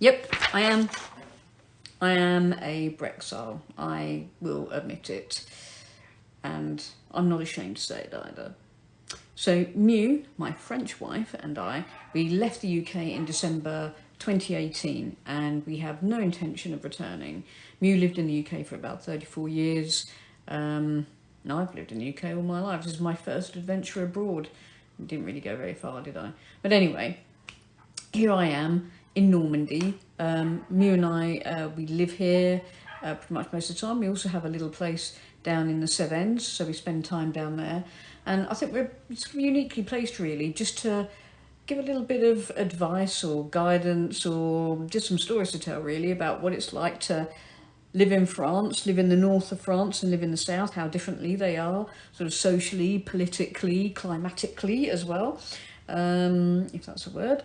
Yep, I am. I am a Brexile. I will admit it. And I'm not ashamed to say it either. So Mew, my French wife, and I, we left the UK in December 2018 and we have no intention of returning. Mew lived in the UK for about 34 years. No, I've lived in the UK all my life. This is my first adventure abroad. Didn't really go very far, did I? But anyway, here I am in Normandy. Mew and I, we live here pretty much most of the time. We also have a little place down in the Cevennes, so we spend time down there. And I think we're uniquely placed really just to give a little bit of advice or guidance or just some stories to tell really about what it's like to live in France, live in the north of France and live in the south, how differently they are, sort of socially, politically, climatically as well, if that's a word.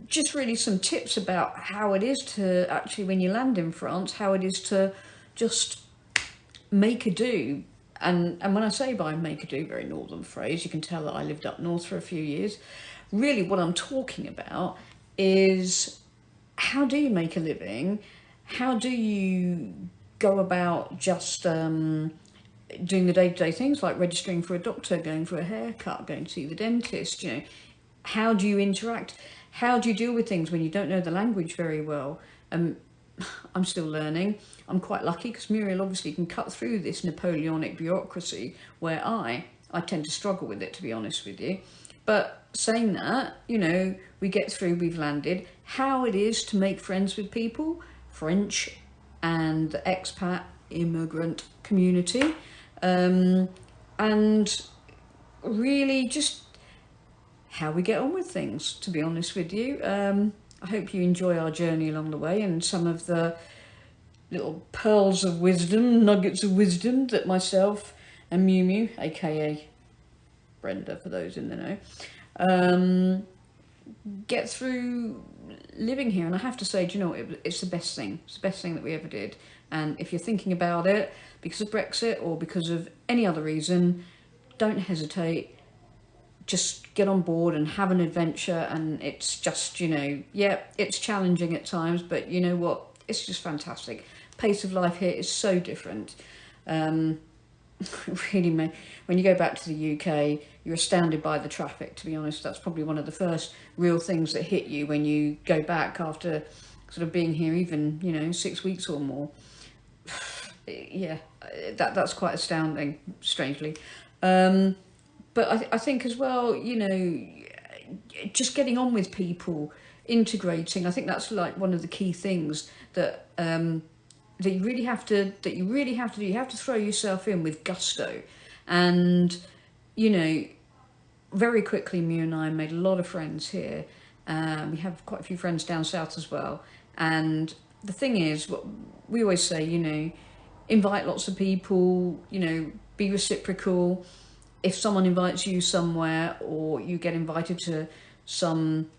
Just really some tips about how it is to actually, when you land in France, how it is to just make a do. And when I say by make a do, very northern phrase, you can tell that I lived up north for a few years. Really what I'm talking about is how do you make a living? How do you go about just doing the day-to-day things like registering for a doctor, going for a haircut, going to see the dentist, you know? How do you interact? How do you deal with things when you don't know the language very well? I'm still learning. I'm quite lucky because Muriel obviously can cut through this Napoleonic bureaucracy where I tend to struggle with it, to be honest with you. But saying that, you know, we get through, we've landed. How it is to make friends with people, French and the expat immigrant community, and really just how we get on with things, to be honest with you. I hope you enjoy our journey along the way and some of the little pearls of wisdom, nuggets of wisdom that myself and Mew Mew, aka Brenda for those in the know, get through living here. And I have to say, do you know what, it's the best thing. It's the best thing that we ever did. And if you're thinking about it because of Brexit or because of any other reason, don't hesitate. Just get on board and have an adventure. And it's just, you know, yeah, it's challenging at times, but you know what? It's just fantastic. Pace of life here is so different. Really, when you go back to the UK, you're astounded by the traffic, to be honest. That's probably one of the first real things that hit you when you go back after sort of being here even, you know, 6 weeks or more. Yeah, that's quite astounding, strangely. But I think as well, you know, just getting on with people, integrating. I think that's like one of the key things that that you really have to do. You have to throw yourself in with gusto, and you know, very quickly, Mew and I made a lot of friends here. We have quite a few friends down south as well. And the thing is, what we always say, you know, invite lots of people. You know, be reciprocal. If someone invites you somewhere or you get invited to some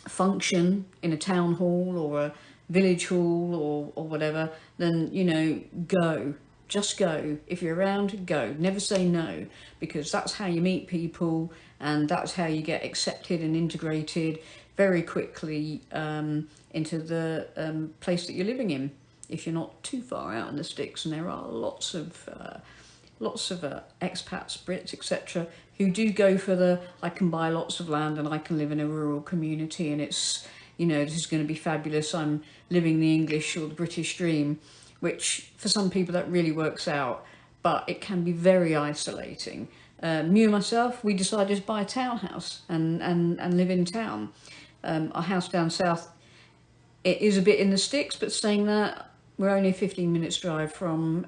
function in a town hall or a village hall or whatever, then, you know, go. Just go. If you're around, go. Never say no, because that's how you meet people and that's how you get accepted and integrated very quickly into the place that you're living in, if you're not too far out in the sticks. And there are lots of expats, Brits, etc., who do go for the, I can buy lots of land and I can live in a rural community and it's, you know, this is going to be fabulous. I'm living the English or the British dream, which for some people that really works out, but it can be very isolating. Me and myself, we decided to buy a townhouse and live in town. Our house down south, it is a bit in the sticks, but saying that, we're only a 15 minutes drive from,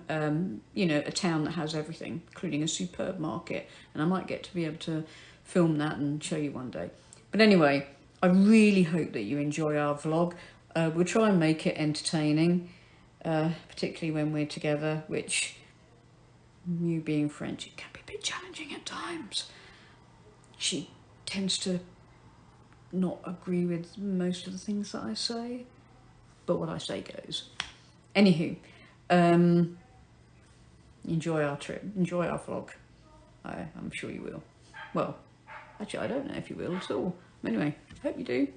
you know, a town that has everything, including a superb market. And I might get to be able to film that and show you one day. But anyway, I really hope that you enjoy our vlog. We'll try and make it entertaining, particularly when we're together, which, you being French, it can be a bit challenging at times. She tends to not agree with most of the things that I say, but what I say goes. Anywho, enjoy our trip, enjoy our vlog. I'm sure you will. Well, actually, I don't know if you will at all. Anyway, hope you do.